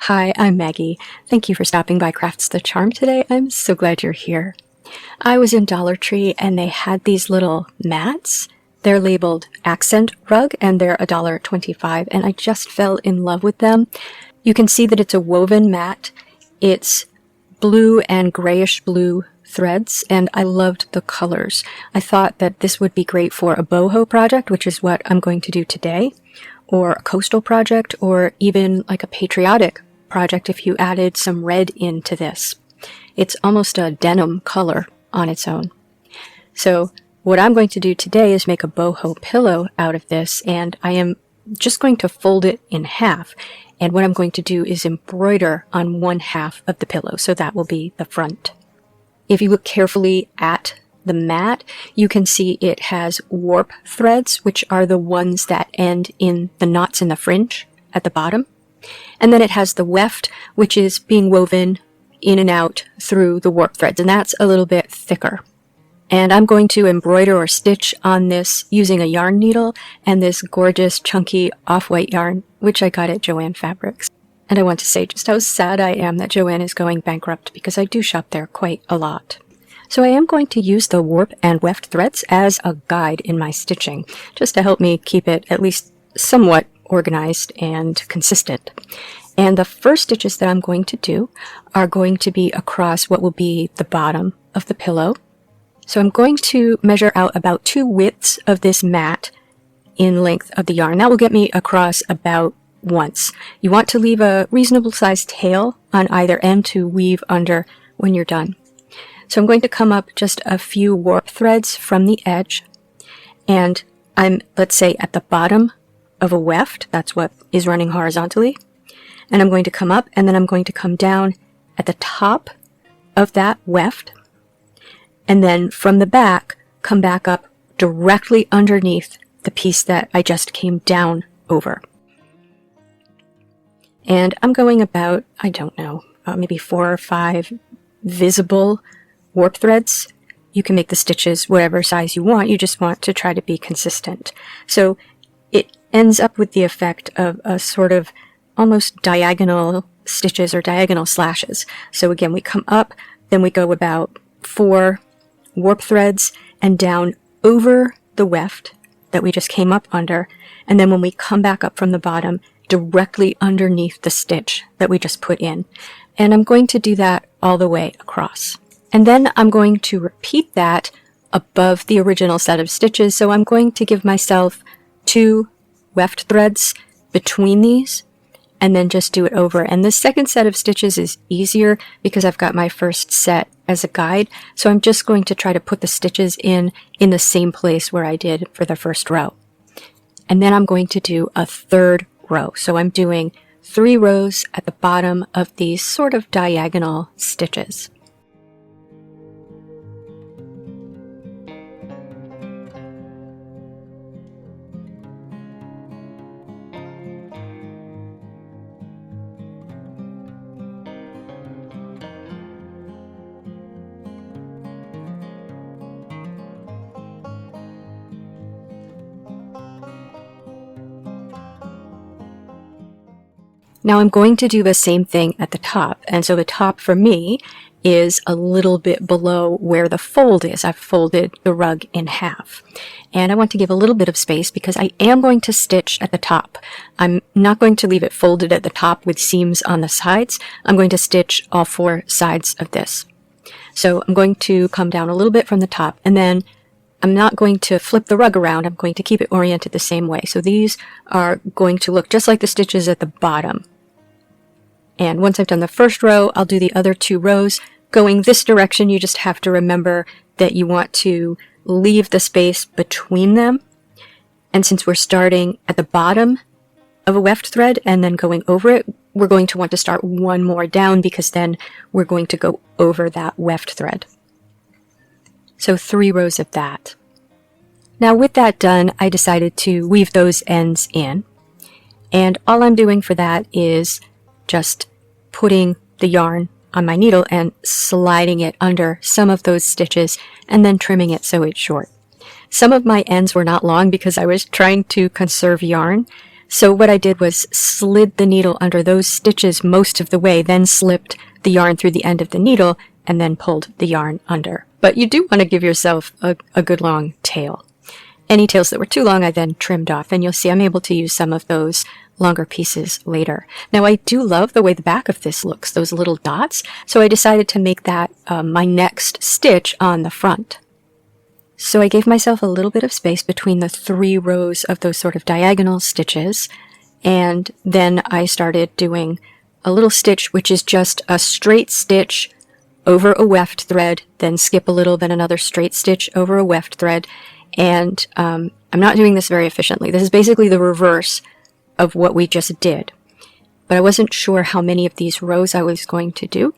Hi, I'm Maggie. Thank you for stopping by Crafts the Charm today. I'm so glad you're here. I was in Dollar Tree and they had these little mats. They're labeled Accent Rug and they're $1.25 and I just fell in love with them. You can see that it's a woven mat. It's blue and grayish blue threads and I loved the colors. I thought that this would be great for a boho project, which is what I'm going to do today, or a coastal project, or even like a patriotic project if you added some red into this. It's almost a denim color on its own. So what I'm going to do today is make a boho pillow out of this, and I am just going to fold it in half. And what I'm going to do is embroider on one half of the pillow, so that will be the front. If you look carefully at the mat, you can see it has warp threads, which are the ones that end in the knots in the fringe at the bottom. And then it has the weft, which is being woven in and out through the warp threads, and that's a little bit thicker. And I'm going to embroider or stitch on this using a yarn needle and this gorgeous chunky off-white yarn, which I got at Joann Fabrics. And I want to say just how sad I am that Joann is going bankrupt, because I do shop there quite a lot. So I am going to use the warp and weft threads as a guide in my stitching, just to help me keep it at least somewhat organized and consistent. And the first stitches that I'm going to do are going to be across what will be the bottom of the pillow. So I'm going to measure out about 2 widths of this mat in length of the yarn. That will get me across about once. You want to leave a reasonable sized tail on either end to weave under when you're done. So I'm going to come up just a few warp threads from the edge, and I'm, let's say, at the bottom of a weft. That's what is running horizontally. And I'm going to come up, and then I'm going to come down at the top of that weft, and then from the back, come back up directly underneath the piece that I just came down over. And I'm going about, I don't know, maybe 4 or 5 visible warp threads. You can make the stitches whatever size you want. You just want to try to be consistent. So it ends up with the effect of a sort of almost diagonal stitches or diagonal slashes. So again, we come up, then we go about 4 warp threads and down over the weft that we just came up under. And then when we come back up from the bottom, directly underneath the stitch that we just put in. And I'm going to do that all the way across. And then I'm going to repeat that above the original set of stitches. So I'm going to give myself 2 weft threads between these and then just do it over. And the second set of stitches is easier because I've got my first set as a guide. So I'm just going to try to put the stitches in the same place where I did for the first row. And then I'm going to do a 3rd row. So I'm doing 3 rows at the bottom of these sort of diagonal stitches. Now I'm going to do the same thing at the top, and so the top for me is a little bit below where the fold is. I've folded the rug in half, and I want to give a little bit of space because I am going to stitch at the top. I'm not going to leave it folded at the top with seams on the sides. I'm going to stitch all 4 sides of this. So I'm going to come down a little bit from the top, and then I'm not going to flip the rug around. I'm going to keep it oriented the same way. So these are going to look just like the stitches at the bottom. And once I've done the first row, I'll do the other 2 rows. Going this direction, you just have to remember that you want to leave the space between them. And since we're starting at the bottom of a weft thread and then going over it, we're going to want to start 1 more down because then we're going to go over that weft thread. So 3 rows of that. Now with that done, I decided to weave those ends in. And all I'm doing for that is just putting the yarn on my needle and sliding it under some of those stitches and then trimming it so it's short. Some of my ends were not long because I was trying to conserve yarn. So what I did was slid the needle under those stitches most of the way, then slipped the yarn through the end of the needle, and then pulled the yarn under. But you do want to give yourself a good long tail. Any tails that were too long I then trimmed off, and you'll see I'm able to use some of those longer pieces later. Now I do love the way the back of this looks, those little dots, so I decided to make that my next stitch on the front. So I gave myself a little bit of space between the 3 rows of those sort of diagonal stitches, and then I started doing a little stitch which is just a straight stitch over a weft thread, then skip a little, then another straight stitch over a weft thread, and I'm not doing this very efficiently. This is basically the reverse of what we just did, but I wasn't sure how many of these rows I was going to do.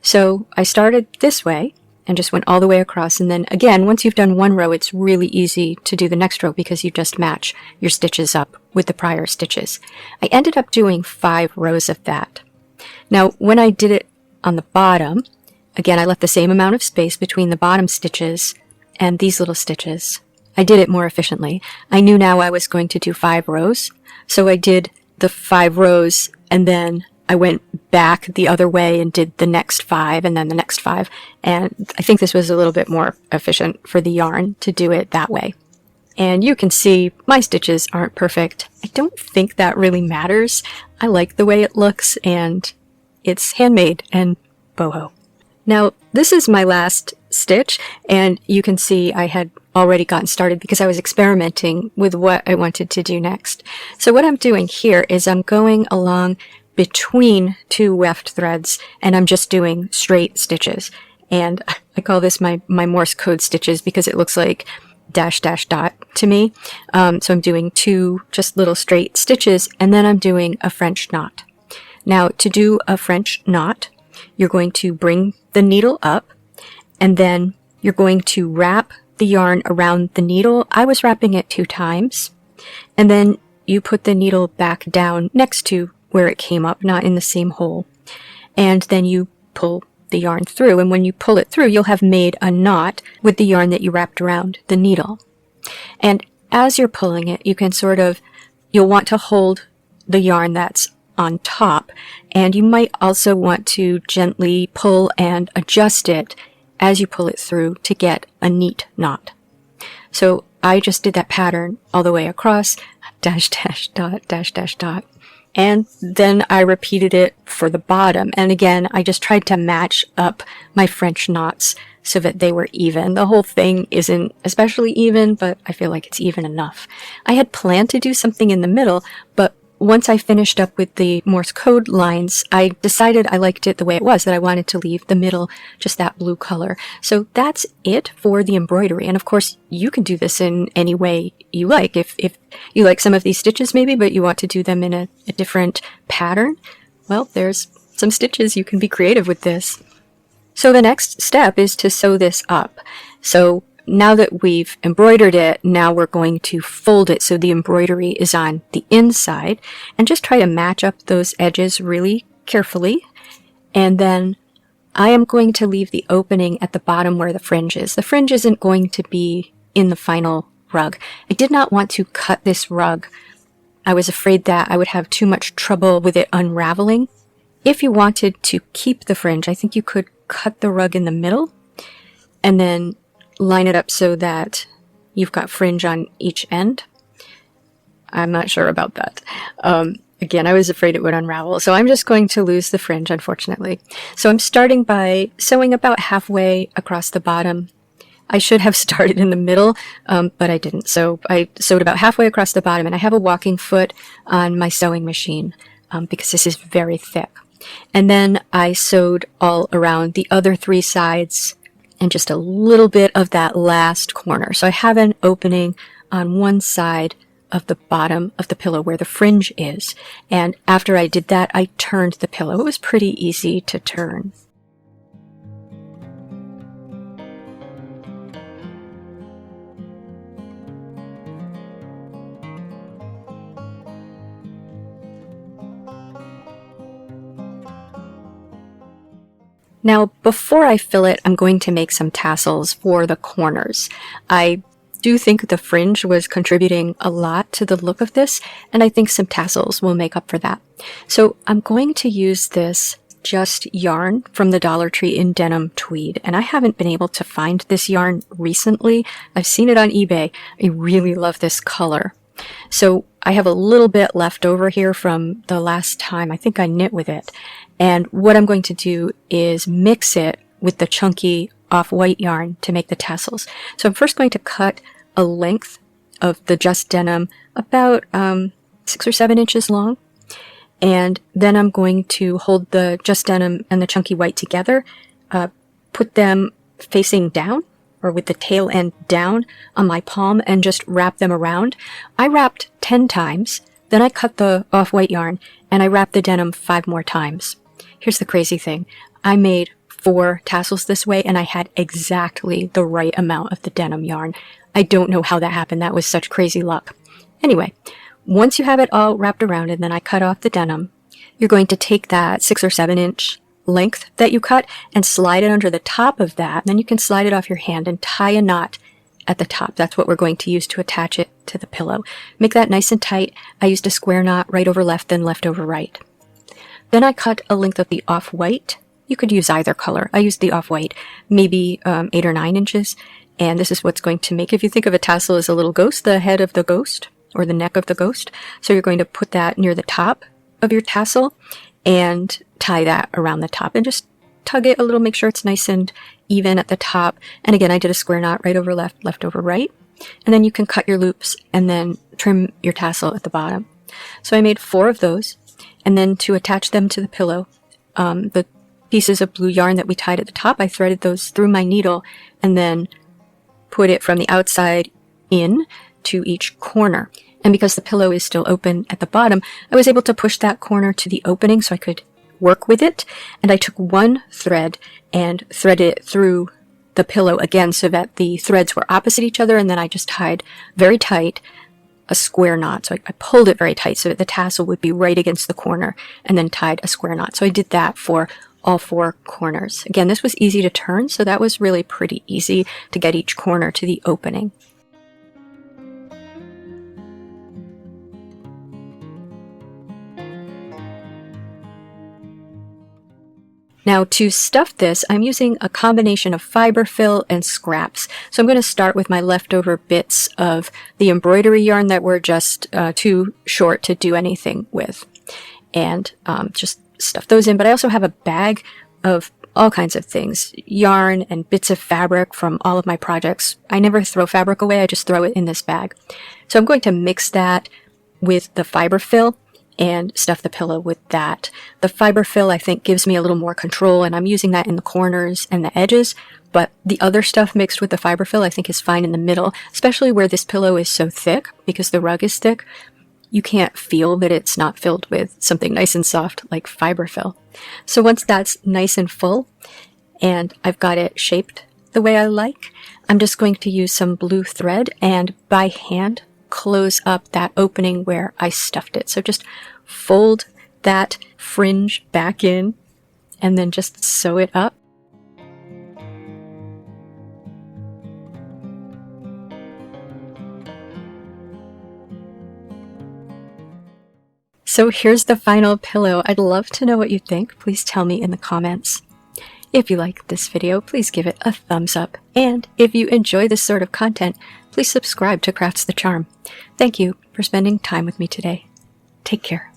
So I started this way and just went all the way across, and then again, once you've done one row, it's really easy to do the next row because you just match your stitches up with the prior stitches. I ended up doing 5 rows of that. Now, when I did it on the bottom, again, I left the same amount of space between the bottom stitches and these little stitches. I did it more efficiently. I knew now I was going to do 5 rows, so I did the 5 rows, and then I went back the other way and did the next 5 and then the next 5, and I think this was a little bit more efficient for the yarn to do it that way. And you can see my stitches aren't perfect. I don't think that really matters. I like the way it looks, and it's handmade and boho. Now, this is my last stitch, and you can see I had already gotten started because I was experimenting with what I wanted to do next. So what I'm doing here is I'm going along between 2 weft threads, and I'm just doing straight stitches. And I call this my Morse code stitches because it looks like dash dash dot to me. So I'm doing 2 just little straight stitches, and then I'm doing a French knot. Now, to do a French knot, you're going to bring the needle up, and then you're going to wrap the yarn around the needle. I was wrapping it 2 times, and then you put the needle back down next to where it came up, not in the same hole, and then you pull the yarn through, and when you pull it through, you'll have made a knot with the yarn that you wrapped around the needle. And as you're pulling it, you can you'll want to hold the yarn that's on top, and you might also want to gently pull and adjust it as you pull it through to get a neat knot. So I just did that pattern all the way across, dash dash dot, dash dash dot, and then I repeated it for the bottom. And again, I just tried to match up my French knots so that they were even. The whole thing isn't especially even, but I feel like it's even enough. I had planned to do something in the middle, but once I finished up with the Morse code lines, I decided I liked it the way it was, that I wanted to leave the middle just that blue color. So that's it for the embroidery. And of course, you can do this in any way you like. If you like some of these stitches maybe, but you want to do them in a different pattern, well, there's some stitches. You can be creative with this. So the next step is to sew this up. So now that we've embroidered it, now we're going to fold it so the embroidery is on the inside, and just try to match up those edges really carefully. And then I am going to leave the opening at the bottom where the fringe is. The fringe isn't going to be in the final rug. I did not want to cut this rug. I was afraid that I would have too much trouble with it unraveling. If you wanted to keep the fringe, I think you could cut the rug in the middle and then line it up so that you've got fringe on each end. I'm not sure about that. Again, I was afraid it would unravel, so I'm just going to lose the fringe, unfortunately. So I'm starting by sewing about halfway across the bottom. I should have started in the middle, but I didn't. So I sewed about halfway across the bottom, and I have a walking foot on my sewing machine because this is very thick. And then I sewed all around the other 3 sides and just a little bit of that last corner. So I have an opening on one side of the bottom of the pillow where the fringe is. And after I did that, I turned the pillow. It was pretty easy to turn. Now, before I fill it, I'm going to make some tassels for the corners. I do think the fringe was contributing a lot to the look of this, and I think some tassels will make up for that. So I'm going to use this just yarn from the Dollar Tree in denim tweed, and I haven't been able to find this yarn recently. I've seen it on eBay. I really love this color. So I have a little bit left over here from the last time I think I knit with it, and what I'm going to do is mix it with the chunky off-white yarn to make the tassels. So I'm first going to cut a length of the just denim about 6 or 7 inches long. And then I'm going to hold the just denim and the chunky white together, put them facing down or with the tail end down on my palm and just wrap them around. I wrapped 10 times, then I cut the off-white yarn and I wrapped the denim 5 more times. Here's the crazy thing. I made 4 tassels this way and I had exactly the right amount of the denim yarn. I don't know how that happened. That was such crazy luck. Anyway, once you have it all wrapped around and then I cut off the denim, you're going to take that 6 or 7 inch length that you cut and slide it under the top of that. And then you can slide it off your hand and tie a knot at the top. That's what we're going to use to attach it to the pillow. Make that nice and tight. I used a square knot, right over left, then left over right. Then I cut a length of the off-white. You could use either color. I used the off-white, maybe 8 or 9 inches. And this is what's going to make, if you think of a tassel as a little ghost, the head of the ghost, or the neck of the ghost. So you're going to put that near the top of your tassel and tie that around the top and just tug it a little, make sure it's nice and even at the top. And again, I did a square knot, right over left, left over right. And then you can cut your loops and then trim your tassel at the bottom. So I made 4 of those. And then to attach them to the pillow, the pieces of blue yarn that we tied at the top, I threaded those through my needle and then put it from the outside in to each corner. And because the pillow is still open at the bottom, I was able to push that corner to the opening so I could work with it. And I took one thread and threaded it through the pillow again so that the threads were opposite each other. And then I just tied very tight a square knot. So I pulled it very tight so that the tassel would be right against the corner and then tied a square knot. So I did that for all 4 corners. Again, this was easy to turn, so that was really pretty easy to get each corner to the opening. Now to stuff this, I'm using a combination of fiber fill and scraps. So I'm going to start with my leftover bits of the embroidery yarn that were just too short to do anything with. And just stuff those in. But I also have a bag of all kinds of things, yarn and bits of fabric from all of my projects. I never throw fabric away, I just throw it in this bag. So I'm going to mix that with the fiber fill and stuff the pillow with that. The fiber fill, I think, gives me a little more control, and I'm using that in the corners and the edges, but the other stuff mixed with the fiber fill I think is fine in the middle, especially where this pillow is so thick, because the rug is thick. You can't feel that it's not filled with something nice and soft like fiber fill. So once that's nice and full, and I've got it shaped the way I like, I'm just going to use some blue thread and by hand close up that opening where I stuffed it. So just fold that fringe back in and then just sew it up. So here's the final pillow. I'd love to know what you think. Please tell me in the comments. If you like this video, please give it a thumbs up. And if you enjoy this sort of content, please subscribe to Crafts the Charm. Thank you for spending time with me today. Take care.